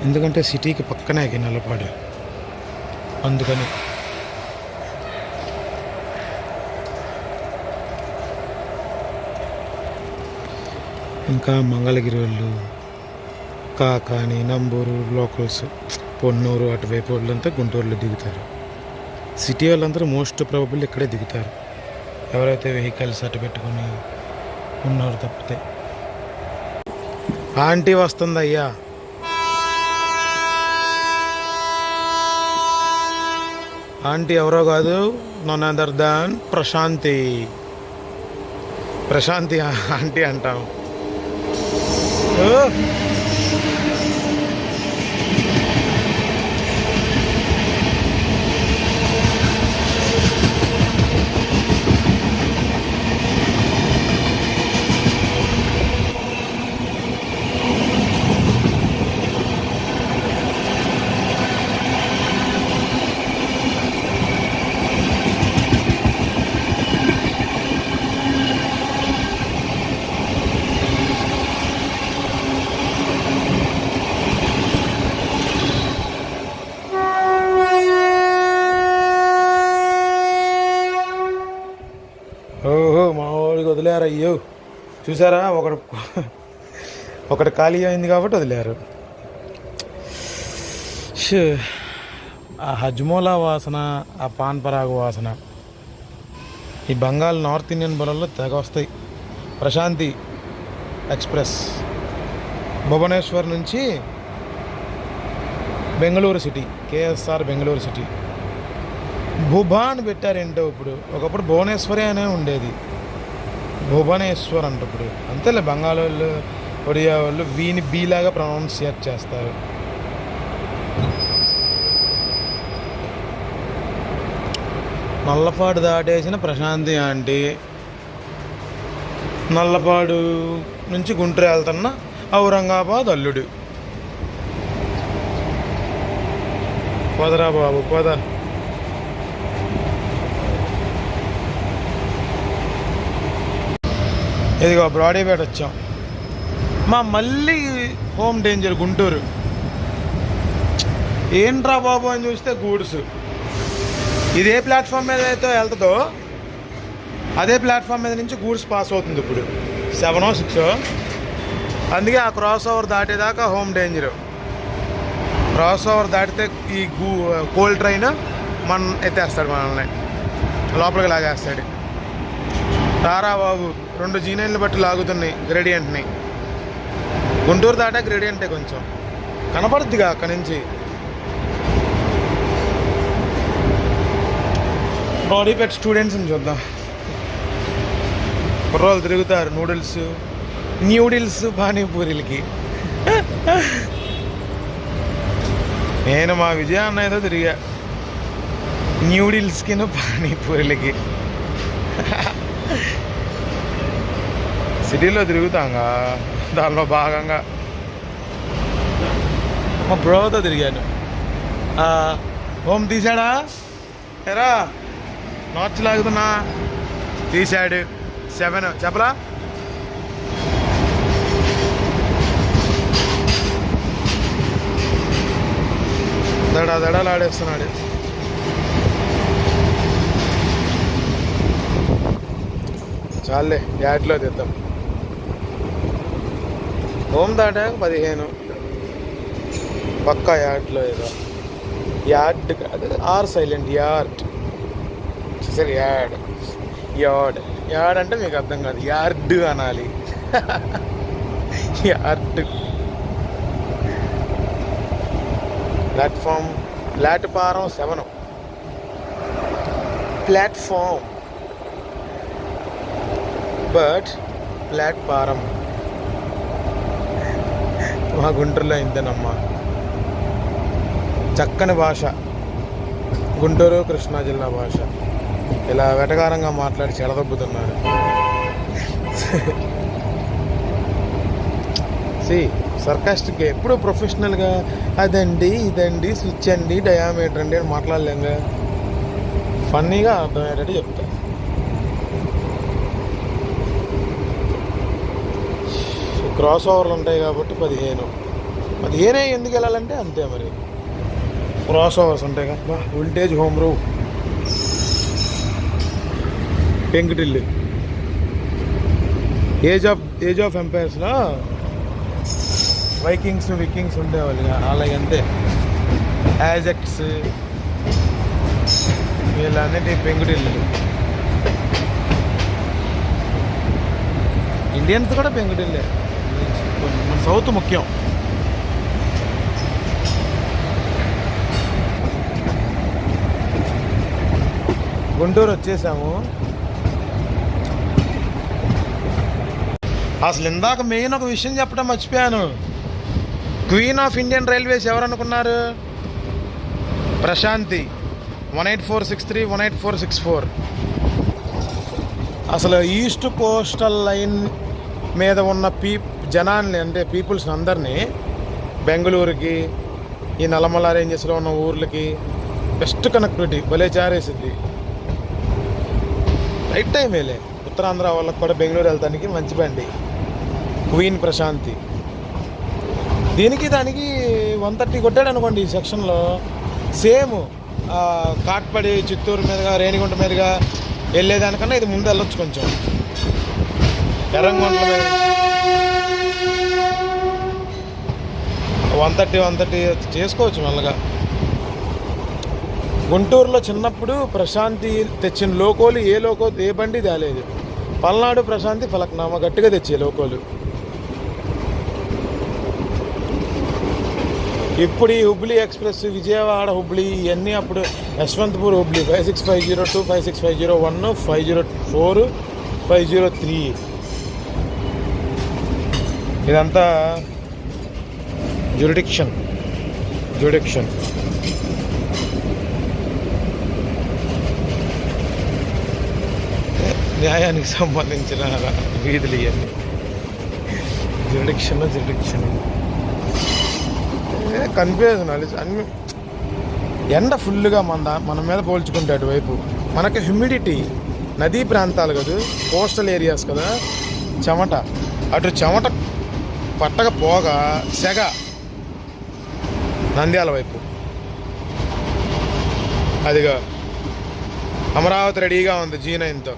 ఎందుకంటే సిటీకి పక్కనే నల్లపాడు, అందుకని. ఇంకా మంగళగిరి వాళ్ళు, కాకాని, నంబూరు లోకల్స్, పొన్నూరు అటువైపు వాళ్ళంతా గుంటూరులో దిగుతారు. సిటీ వాళ్ళందరూ మోస్ట్ ప్రాబబుల్ ఇక్కడే దిగుతారు, ఎవరైతే వెహికల్స్ అటు పెట్టుకొని ఉన్నారు తప్పితే. ఆంటీ వస్తుందయ్యా. ఆంటీ ఎవరో కాదు, none other than Prashanti aunty అంటాం. ఓహో, మా వాడికి వదిలేరు. అయ్యో చూసారా, ఒకటి ఖాళీ అయింది కాబట్టి వదిలేరు. ఆ హజ్మోలా వాసన, ఆ పాన్ పరాగు వాసన ఈ బంగాల్ నార్త్ ఇండియన్ బలంలో తెగ వస్తాయి. ప్రశాంతి ఎక్స్ప్రెస్ భువనేశ్వర్ నుంచి Bengaluru city, KSR Bengaluru city. Bhuban పెట్టారేంటో ఇప్పుడు, ఒకప్పుడు భువనేశ్వరే అనే ఉండేది, భువనేశ్వర్ అంట ఇప్పుడు. అంతేలే, బంగాళ వాళ్ళు, ఒడియా వాళ్ళు వీని బీలాగా ప్రొనౌన్సియేట్ చేస్తారు. నల్లపాడు దాటేసిన ప్రశాంతి ఆంటీ, నల్లపాడు నుంచి గుంటూరు వెళ్తున్న ఔరంగాబాద్ అల్లుడు. పోదరా బాబు పోద. ఇదిగో బ్రాడీపేట వచ్చాం. మళ్ళీ హోమ్ డేంజర్ గుంటూరు. ఏంట్రా బాబు అని చూస్తే గూడ్స్. ఇదే ప్లాట్ఫామ్ మీద అయితే వెళ్తుందో అదే ప్లాట్ఫామ్ మీద నుంచి గూడ్స్ పాస్ అవుతుంది ఇప్పుడు 7 or 6. అందుకే ఆ క్రాస్ ఓవర్ దాటేదాకా హోమ్ డేంజర్. క్రాస్ ఓవర్ దాటితే ఈ కోల్డ్ ట్రైన్ ఎత్తేస్తాడు మనల్ని, లోపలికి లాగేస్తాడు. రారా బాబు, 2 జీనైన్లు బట్టి లాగుతున్నాయి గ్రేడియంట్ని. గుంటూరు దాటా గ్రేడియంటే కొంచెం కనపడుద్దిగా అక్కడి నుంచి. బ్రాడీపేట స్టూడెంట్స్ని చూద్దాం. కుర్రోళ్ళు తిరుగుతారు న్యూడిల్స్ పానీపూరీలకి. నేను మా విజయ అన్నయ్యతో తిరిగా న్యూడిల్స్కి పానీపూరీలకి. సిటీలో తిరుగుతాంగా, దానిలో భాగంగా మా బ్రోతో తిరిగాను. హోమ్ తీసాడా ఎరా, నార్త్ లాగుతున్నా తీశాడు. 7 చెప్పరా. దడాలాడేస్తున్నాడు. చాలే యాడ్లో తెద్దాం. హోమ్ దాటా 15 పక్కా యాడ్లో. ఏదో యార్డ్ కాదు, ఆర్ సైలెంట్ యార్డ్. సరే యార్డ్ అంటే మీకు అర్థం కాదు, యార్డ్ అనాలి. Yard platform 7 platform but platform. మా గుంటూరులో ఇంతేనమ్మా. చక్కని భాష, గుంటూరు కృష్ణా జిల్లా భాష. ఇలా వెటకారంగా మాట్లాడి చెడదొబ్బుతున్నారు. సర్కాస్టిక్గా ఎప్పుడూ ప్రొఫెషనల్గా అదండి ఇదండి స్విచ్ అండి డయామీటర్ అండి అని మాట్లాడలేంగా. ఫన్నీగా అర్థమయ్యేటట్టు చెప్తా. క్రాస్ ఓవర్లు ఉంటాయి కాబట్టి 15 ఎందుకు వెళ్ళాలంటే అంతే మరి. క్రాస్ ఓవర్స్ ఉంటాయి కదా. వింటేజ్ హోమ్ రూ పెంకుటిల్లు. ఏజ్ ఆఫ్ ఎంపైర్స్లో వికింగ్స్ ఉండేవాళ్ళు, అలాగే అంతే. యాజెక్ట్స్ వీళ్ళన్నిటి పెంకుటిల్లు. ఇండియన్స్ కూడా పెంకుటిల్లే. మన సౌత్ ముఖ్యం. గుంటూరు వచ్చేసాము. అసలు ఇందాక మెయిన్ ఒక విషయం చెప్పడం మర్చిపోయాను. క్వీన్ ఆఫ్ ఇండియన్ రైల్వేస్ ఎవరనుకున్నారు? ప్రశాంతి. 18463 18464. అసలు ఈస్ట్ కోస్టల్ లైన్ మీద ఉన్న జనాన్ని అంటే పీపుల్స్ని అందరినీ బెంగళూరుకి, ఈ నల్లమల రేంజెస్లో ఉన్న ఊర్లకి బెస్ట్ కనెక్టివిటీ. భలే చారేసిద్ది. రైట్ టైం వేలే. ఉత్తరాంధ్ర వాళ్ళకి కూడా బెంగళూరు వెళ్తానికి మంచి బండి క్వీన్ ప్రశాంతి. దీనికి దానికి 130 కొట్టాడు అనుకోండి ఈ సెక్షన్లో. సేమ్ కాట్పడి చిత్తూరు మీదుగా రేణిగుంట మీదుగా వెళ్ళేదానికన్నా ఇది ముందు వెళ్ళొచ్చు కొంచెం. ఎర్రంగుంట్ల మీద 130 చేసుకోవచ్చు మెల్లగా. గుంటూరులో చిన్నప్పుడు ప్రశాంతి తెచ్చిన లోకోలు ఏ బండి తేలేదు. పల్నాడు ప్రశాంతి ఫలక్నామా గట్టిగా తెచ్చే లోకోలు. ఇప్పుడు ఈ హుబ్లీ ఎక్స్ప్రెస్, విజయవాడ హుబ్లీ ఇవన్నీ అప్పుడు యశ్వంతపూర్ హుబ్లీ 56502 56501 504 503. ఇదంతా జ్యూరిడిక్షన్. న్యాయానికి సంబంధించిన వీధులు ఇవన్నీ. జ్యూరిడిక్షన్ కన్ఫ్యూజన్ అన్ని ఎండ ఫుల్గా మన మీద పోల్చుకుంటే అటువైపు మనకి హ్యూమిడిటీ, నదీ ప్రాంతాలు కదా, కోస్టల్ ఏరియాస్ కదా, చెమట. అటు చెమట పట్టక పోగా సెగ నంద్యాల వైపు. అదిగా అమరావతి రెడీగా ఉంది G9తో.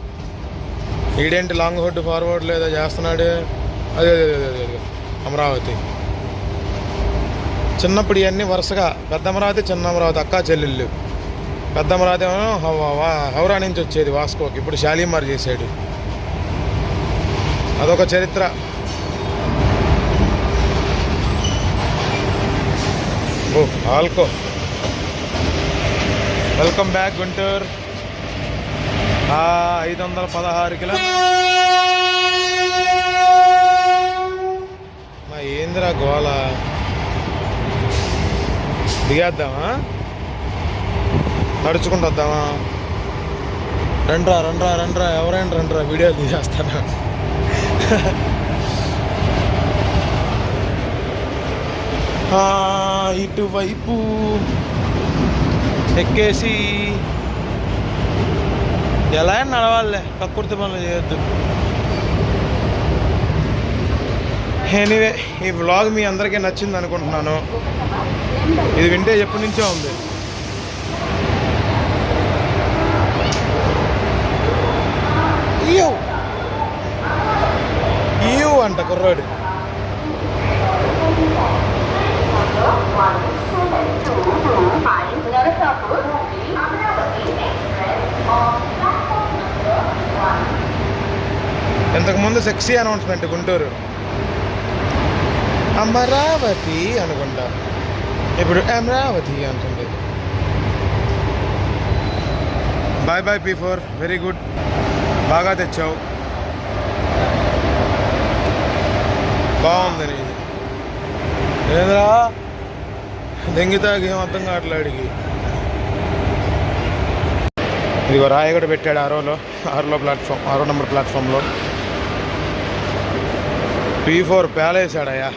ఈడేంటి లాంగ్ హుడ్ ఫార్వర్డ్ లేదా చేస్తున్నాడు. అదే అమరావతి. చిన్నప్పుడు ఇవన్నీ వరుసగా పెద్ద అమరావతి, చిన్న అమరావతి అక్కా చెల్లెళ్ళు. పెద్ద అమరావతి హౌరా నుంచి వచ్చేది వాస్కోకి, ఇప్పుడు షాలీమార్ చేసాడు. అదొక చరిత్ర. ఓ ఆల్కో. Welcome back Guntur. 516 కిలోమీటర్లు. మా ఏందిరా గోళ. దిగేద్దామా, నడుచుకుంటూ వద్దామా? రండ్రా ఎవరైనా రండ్రా, వీడియోలు తీసేస్తాను. ఇటువైపు ఎక్కేసి ఎలా నడవాలే, కక్కుర్తి పనులు చేయొద్దు. ఎనీవే, ఈ వ్లాగ్ మీ అందరికీ నచ్చింది అనుకుంటున్నాను. ఇది వింటే ఎప్పటి నుంచో ఉంది. ఈయూ అంట కుర్రాడు. ఇంతకుముందు సెక్సీ అనౌన్స్మెంట్ గుంటూరు అమరావతి అనుకుంటా, ఇప్పుడు అమరావతి అంటుంది. Bye bye P4, very good, బాగా తెచ్చావు, బాగుంది నీది. ఏదిరా దెంగితాకి ఏం అర్థం కావట్లాడికి. ఇదిగో రాయగడ పెట్టాడు 6లో ప్లాట్ఫామ్, 6 నెంబర్ ప్లాట్ఫామ్లో. P4 పేలేసాడయ్యా,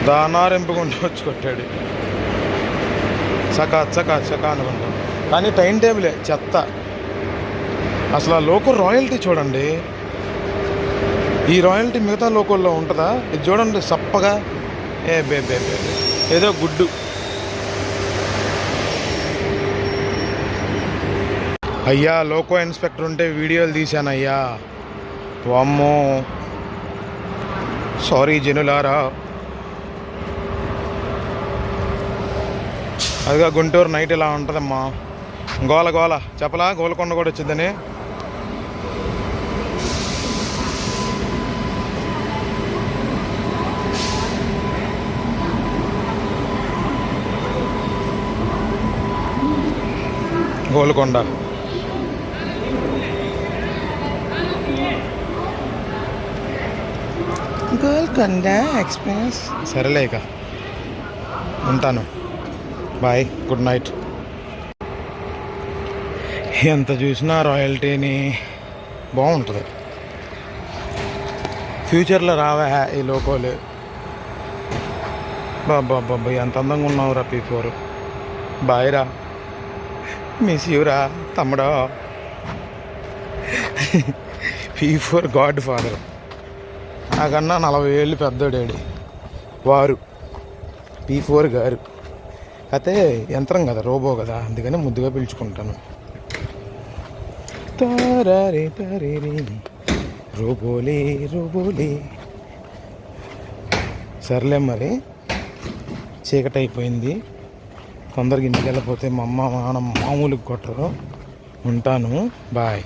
దానారింపుకుంటూ వచ్చి కొట్టాడు. చకా అనుకుంటాం. కానీ టైం టేబులే చెత్త. అసలు ఆ లోకల్ రాయల్టీ చూడండి. ఈ రాయల్టీ మిగతా లోకల్లో ఉంటుందా? ఇది చూడండి సప్పగా. ఏదో గుడ్డు. అయ్యా లోకో ఇన్స్పెక్టర్ ఉంటే వీడియోలు తీశానయ్యా. వామ్మో, సారీ జనులారా. అదిగా గుంటూరు నైట్ ఇలా ఉంటుందమ్మా, గోల చెప్పలా. గోలకొండ కూడా వచ్చిందని. గోల్కొండ ఎక్స్ప్రెస్. సరేలే ఇక ఉంటాను, బాయ్, గుడ్ నైట్. ఎంత చూసినా రాయల్టీని బాగుంటుంది. ఫ్యూచర్లో రావా ఈ లోకోలు. బాబా ఎంత అందంగా ఉన్నావురా P4. బాయ్ రా, మిస్ యూరా తమ్ముడా. P4 God father. నాకన్నా 40 ఏళ్ళు పెద్దోడాడు వారు, P4 గారు. అయితే యంత్రం కదా, రోబో కదా, అందుకని ముద్దుగా పిలుచుకుంటాను. రోబోలే. సర్లే మరి, చీకటి అయిపోయింది. తొందరగా ఇంటికి వెళ్ళిపోతే మా అమ్మ నాన్న మామూలుగా కొట్టరు. ఉంటాను, బాయ్.